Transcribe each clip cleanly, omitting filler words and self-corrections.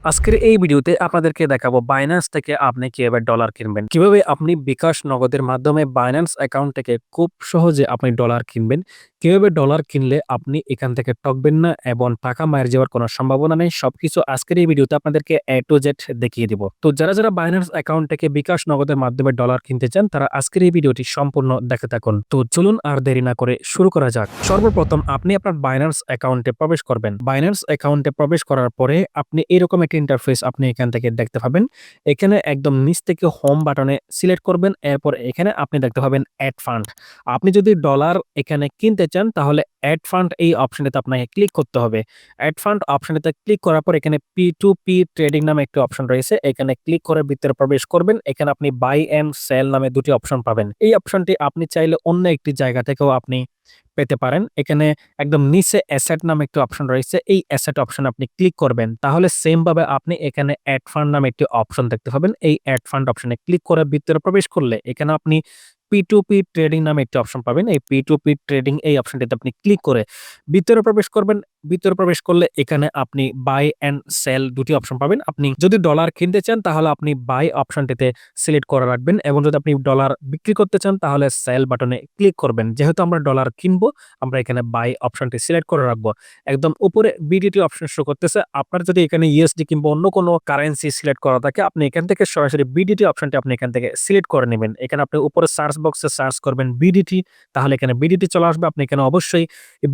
আজকের এই ভিডিওতে আপনাদেরকে দেখাবো Binance থেকে আপনি কিভাবে ডলার কিনবেন। কিভাবে আপনি বিকাশ নগদের মাধ্যমে Binance অ্যাকাউন্ট থেকে খুব সহজে আপনি ডলার কিনবেন। কিভাবে ডলার কিনলে আপনি এখান থেকে ঠকবেন না এবং টাকা মাইর যাওয়ার কোনো সম্ভাবনা নেই। সবকিছু আজকের এই ভিডিওতে আপনাদেরকে A to Z দেখিয়ে দিব। তো যারা Binance অ্যাকাউন্ট থেকে বিকাশ নগদের মাধ্যমে ডলার কিনতে চান তারা আজকের এই ভিডিওটি সম্পূর্ণ দেখতে থাকুন। তো চলুন আর দেরি না করে শুরু করা যাক। সর্বপ্রথম আপনি আপনার Binance অ্যাকাউন্টে প্রবেশ করবেন। Binance অ্যাকাউন্টে প্রবেশ করার পরে আপনি এরকম একটা ইন্টারফেস আপনি এখান থেকে দেখতে পাবেন। এখানে একদম নিচ থেকে হোম বাটনে সিলেক্ট করবেন। এরপর এখানে আপনি দেখতে পাবেন এড ফান্ড। আপনি যদি ডলার এখানে কিনতে চান তাহলে এড ফান্ড এই অপশনটাতে আপনাকে ক্লিক করতে হবে। এড ফান্ড অপশনটাতে ক্লিক করার পর এখানে P2P ট্রেডিং নামে একটি অপশন রয়েছে। এখানে ক্লিক করে ভিতরে প্রবেশ করবেন। এখানে আপনি বাই এন্ড সেল নামে দুটি অপশন পাবেন। এই অপশনটি আপনি চাইলে অন্য একটি জায়গা থেকেও আপনি পেতে পারেন। এখানে একদম নিচে অ্যাসেট নামে একটি অপশন রয়েছে। এই অ্যাসেট অপশন আপনি ক্লিক করবেন। তাহলে সেম ভাবে আপনি এখানে এড ফান্ড নামে একটি অপশন দেখতে পাবেন। এই এড ফান্ড অপশনে ক্লিক করে ভিতরে প্রবেশ করলে এখানে আপনি P2P ট্রেডিং নামে একটি অপশন পাবেন। এই P2P ট্রেডিং এই অপশনটিতে আপনি ক্লিক করে ভিতরে প্রবেশ করবেন। ভিতরে প্রবেশ করলে এখানে আপনি বাই এন্ড সেল দুটি অপশন পাবেন। আপনি যদি ডলার কিনতে চান তাহলে আপনি বাই অপশনটিতে সিলেক্ট করে রাখবেন এবং যদি আপনি ডলার বিক্রি করতে চান তাহলে সেল বাটনে ক্লিক করবেন। যেহেতু আমরা ডলার কিনবো আমরা এখানে বাই অপশনটি সিলেক্ট করে রাখবো। একদম উপরে BDT অপশন শো করতেছে। আপনার যদি এখানে USD কিংবা অন্য কোনো কারেন্সি সিলেক্ট করা থাকে আপনি এখান থেকে সরাসরি BDT অপশনটি আপনি এখান থেকে সিলেক্ট করে নেবেন। এখানে আপনি উপরে সার্চ বক্সে সার্চ করবেন BDT, তাহলে এখানে BDT চলে আসবে। আপনি এখানে অবশ্যই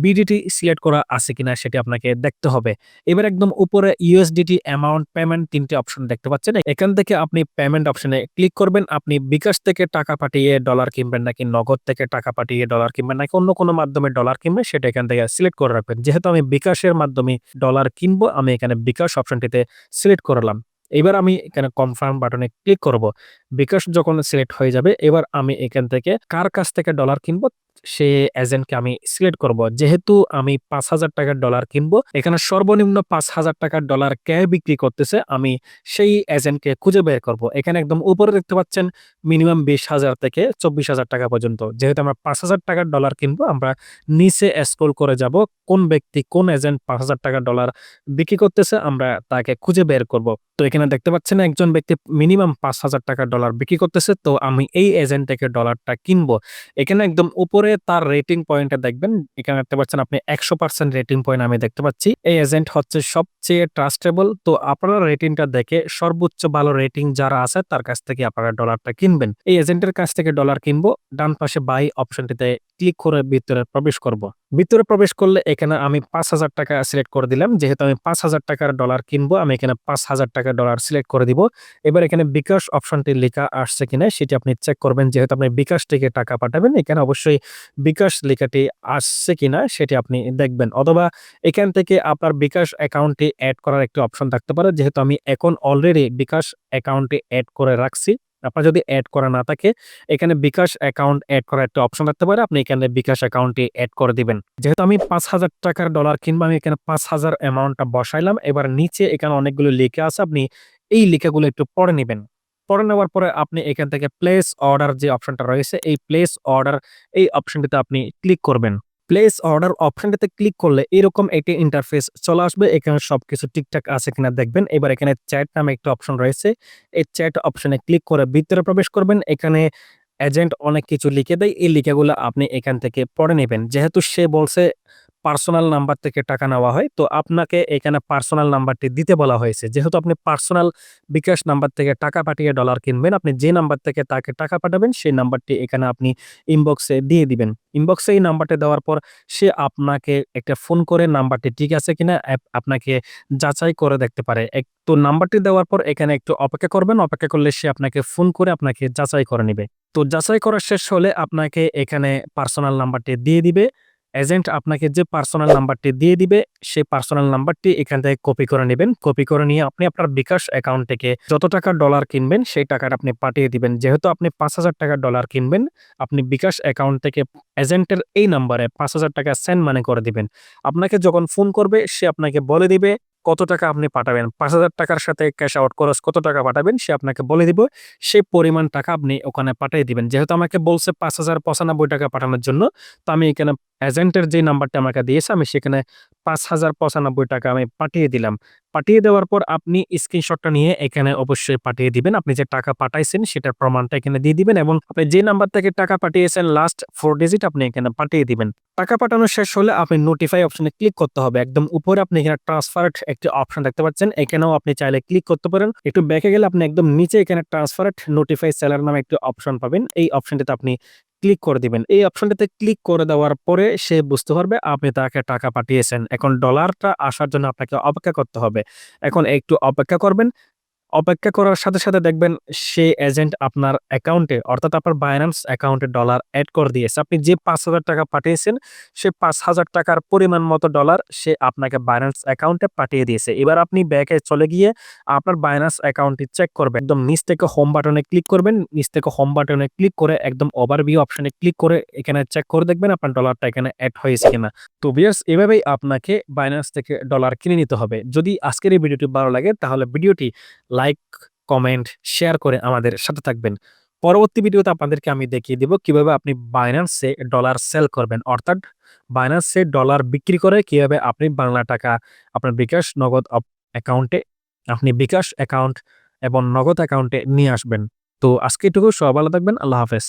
BDT সিলেক্ট করা আছে কিনা সেটি আপনাকে দেখতে হবে। এবার একদম উপরে USDT অ্যামাউন্ট পেমেন্ট ৩টি অপশন দেখতে পাচ্ছেন। এখান থেকে আপনি পেমেন্ট অপশনে ক্লিক করবেন। আপনি বিকাশ থেকে টাকা পাঠিয়ে ডলার কিনবেন নাকি নগদ থেকে টাকা পাঠিয়ে ডলার কিনবেন নাকি অন্য কোনো মাধ্যমে ডলার কিনবেন সেটা এখান থেকে সিলেক্ট করে রাখবেন। যেহেতু আমি বিকাশের মাধ্যমে ডলার কিনবো আমি এখানে বিকাশ অপশনটিতে সিলেক্ট করলাম। এবার আমি এখানে কনফার্ম বাটনে ক্লিক করব। বিকাশ যখন সিলেক্ট হয়ে যাবে এবার আমি এখান থেকে কার কাছ থেকে ডলার কিনবো সে এজেন্টকে আমি সিলেক্ট করব। যেহেতু আমি ৫,০০০ টাকার ডলার কিনবো এখানে সর্বনিম্ন ৫,০০০ টাকার ডলার কে বিক্রি করতেছে আমি সেই এজেন্টকে খুঁজে বের করব। এখানে একদম উপরে দেখতে পাচ্ছেন মিনিমাম ২০,০০০ থেকে ২৪,০০০ টাকা পর্যন্ত। যেহেতু আমরা ৫,০০০ টাকার ডলার কিনবো আমরা নিচে স্ক্রল করে যাব। কোন ব্যক্তি কোন এজেন্ট ৫,০০০ টাকার ডলার বিক্রি করতেছে আমরা তাকে খুঁজে বের করব। তো এখানে দেখতে পাচ্ছেন একজন ব্যক্তি মিনিমাম ৫,০০০ টাকার ডলার বিক্রি করতেছে। তো আমি এই এজেন্ট থেকে ডলারটা কিনবো। এখানে একদম উপরে তার রেটিং পয়েন্টে দেখবেন। এখানে দেখতে পাচ্ছেন আপনি ১০০% রেটিং পয়েন্ট আমি দেখতে পাচ্ছি। এই এজেন্ট হচ্ছে সবচেয়ে ট্রাস্টেবল। তো আপনারা রেটিংটা দেখে সর্বোচ্চ ভালো রেটিং যারা আছে তার কাছ থেকে আপনারা ডলারটা কিনবেন। এই এজেন্টের কাছ থেকে ডলার কিনবো। ডান পাশে বাই অপশনটিতে ক্লিক করে ভিতরে প্রবেশ করব। ভিতরে প্রবেশ করলে এখানে আমি ৫,০০০ টাকা সিলেক্ট করে দিলাম। যেহেতু আমি ৫,০০০ টাকার ডলার কিনবো আমি এখানে ৫,০০০ টাকার ডলার সিলেক্ট করে দিব। এবার এখানে বিকাশ অপশনটি লেখা আসছে কিনা সেটি আপনি চেক করবেন। যেহেতু আপনি বিকাশ থেকে টাকা পাঠাবেন এখানে অবশ্যই বিকাশ লেখাটি আসছে কিনা সেটি আপনি দেখবেন। অথবা এখান থেকে আপনার বিকাশ অ্যাকাউন্টে এড করার একটি অপশন থাকতে পারে। যেহেতু আমি এখন অলরেডি বিকাশ অ্যাকাউন্টে এড করে রাখছি। আপনার যদি এড করা না থাকে এখানে বিকাশ অ্যাকাউন্ট এড করার একটা অপশন থাকতে পারে। আপনি এখানে বিকাশ অ্যাকাউন্টে এড করে দিবেন। যেহেতু আমি ৫,০০০ টাকার ডলার কিনবো আমি এখানে ৫,০০০ অ্যামাউন্টটা বসাইলাম। এবার নিচে এখানে অনেকগুলো লেখা আছে। আপনি এই লেখাগুলো একটু পড়ে নিবেন। পড়ে নেওয়ার পরে আপনি এখান থেকে প্লেস অর্ডার যে অপশনটা রয়েছে এই প্লেস অর্ডার এই অপশনটিতে আপনি ক্লিক করবেন। প্লেস অর্ডার অপশনটিতে ক্লিক করলে এরকম একটি ইন্টারফেস চলে আসবে। এখানে সবকিছু ঠিকঠাক আছে কিনা দেখবেন। এবার এখানে চ্যাট নামে একটা অপশন রয়েছে। এই চ্যাট অপশনে ক্লিক করে ভিতরে প্রবেশ করবেন। এখানে এজেন্ট অনেক কিছু লিখে দেয়। এই লিখাগুলো আপনি এখান থেকে পড়ে নিবেন। যেহেতু সে বলছে পার্সোনাল নাম্বার থেকে টাকা নেওয়া হয়, তো আপনাকে এখানে পার্সোনাল নাম্বারটি দিতে বলা হয়েছে। যেহেতু আপনি পার্সোনাল বিকাশ নাম্বার থেকে টাকা পাঠিয়ে ডলার কিনবেন, আপনি যে নাম্বার থেকে তাকে টাকা পাঠাবেন সেই নাম্বারটি এখানে আপনি ইনবক্সে দিয়ে দিবেন। ইনবক্সে এই নাম্বারটি দেওয়ার পর সে আপনাকে একটা ফোন করে নাম্বারটি ঠিক আছে কিনা আপনাকে যাচাই করে দেখতে পারে। তো নাম্বারটি দেওয়ার পর এখানে একটু অপেক্ষা করবেন। অপেক্ষা করলে সে আপনাকে ফোন করে আপনাকে যাচাই করে নিবে। তো যাচাই করা শেষ হলে আপনাকে এখানে পার্সোনাল নাম্বারটি দিয়ে দিবে। এজেন্ট আপনাকে যে পার্সোনাল নাম্বারটি দিয়ে দিবে, সেই পার্সোনাল নাম্বারটি এখান থেকে কপি করে নিবেন। কপি করে নিয়ে আপনি আপনার বিকাশ অ্যাকাউন্ট থেকে যত টাকা ডলার কিনবেন সেই টাকাটা আপনি পাঠিয়ে দিবেন। যেহেতু আপনি ৫,০০০ টাকার ডলার কিনবেন, আপনি বিকাশ অ্যাকাউন্ট থেকে এজেন্টের এই নাম্বারে ৫,০০০ টাকা সেন্ড মানি করে দিবেন। আপনাকে যখন ফোন করবে সে আপনাকে বলে দিবে কত টাকা আপনি পাঠাবেন। ৫,০০০ টাকার সাথে ক্যাশ আউট খরচ কত টাকা পাঠাবেন সে আপনাকে বলে দিব। সেই পরিমাণ টাকা আপনি ওখানে পাঠিয়ে দিবেন। যেহেতু আমাকে বলছে ৫,০৯৫ টাকা পাঠানোর জন্য, তো আমি এখানে এজেন্টের যে নাম্বারটা আমাকে দিয়েছে আমি সেখানে ৫,০৯৫ টাকা আমি পাঠিয়ে দিলাম। পাঠিয়ে দেওয়ার পর আপনি স্ক্রিনশটটা নিয়ে এখানে অবশ্যই পাঠিয়ে দিবেন। আপনি যে টাকা পাঠাইছেন সেটার প্রমাণটা এখানে দিয়ে দিবেন এবং আপনি যে নাম্বার থেকে টাকা পাঠিয়েছেন লাস্ট 4 ডিজিট আপনি এখানে পাঠিয়ে দিবেন। টাকা পাঠানো শেষ হলে আপনি নোটিফাই অপশনে ক্লিক করতে হবে। একদম উপরে আপনি এখানে ট্রান্সফারেড একটি অপশন দেখতে পাচ্ছেন। এখানেও আপনি চাইলে ক্লিক করতে পারেন। একটু ব্যাকে গেলে আপনি একদম নিচে এখানে ট্রান্সফারেড নোটিফাই সেলার নামে একটি অপশন পাবেন। এই অপশনটিতে আপনি ক্লিক করে দিবেন। এই অপশনটাতে ক্লিক করে দেওয়ার পরে সে বুঝতে পারবে আপনি তাকে টাকা পাঠিয়েছেন। এখন ডলারটা আসার জন্য আপনাকে অপেক্ষা করতে হবে। এখন একটু অপেক্ষা করবেন। অপেক্ষা করার সাথে দেখবেন সে এজেন্ট আপনার অ্যাকাউন্টে অর্থাৎ আপনার Binance অ্যাকাউন্টে ডলার এড করে দিয়েছে। আপনি যে ৳৫,০০০ পাঠিয়েছেন সে ৳৫,০০০ র পরিমাণ মতো ডলার সে আপনাকে Binance অ্যাকাউন্টে পাঠিয়ে দিয়েছে। এবার আপনি ব্যাকে চলে গিয়ে আপনার Binance অ্যাকাউন্টটি চেক করবেন। একদম নিচ থেকে হোম বাটনে ক্লিক করবেন। নিচ থেকে হোম বাটনে ক্লিক করে একদম ওভারভিউ অপশনে ক্লিক করে এখানে চেক করে দেখবেন আপনার ডলারটা এখানে এড হয়েছে কিনা। তো ভিউয়ার্স এভাবেই আপনাকে Binance থেকে ডলার কিনে নিতে হবে। যদি আজকের এই ভিডিওটি ভালো লাগে তাহলে ভিডিওটি লাইক, কমেন্ট, শেয়ার করে আমাদের সাথে থাকবেন। পরবর্তী ভিডিওতে আপনাদেরকে আমি দেখিয়ে দিব কিভাবে আপনি Binance এ ডলার সেল করবেন। অর্থাৎ Binance এ ডলার বিক্রি করে কিভাবে আপনি বাংলা টাকা আপনার বিকাশ নগদ অ্যাকাউন্টে আপনি বিকাশ অ্যাকাউন্ট এবং নগদ অ্যাকাউন্টে নিয়ে আসবেন। তো আজকে এটুকু। সবাই ভালো থাকবেন। আল্লাহ হাফেজ।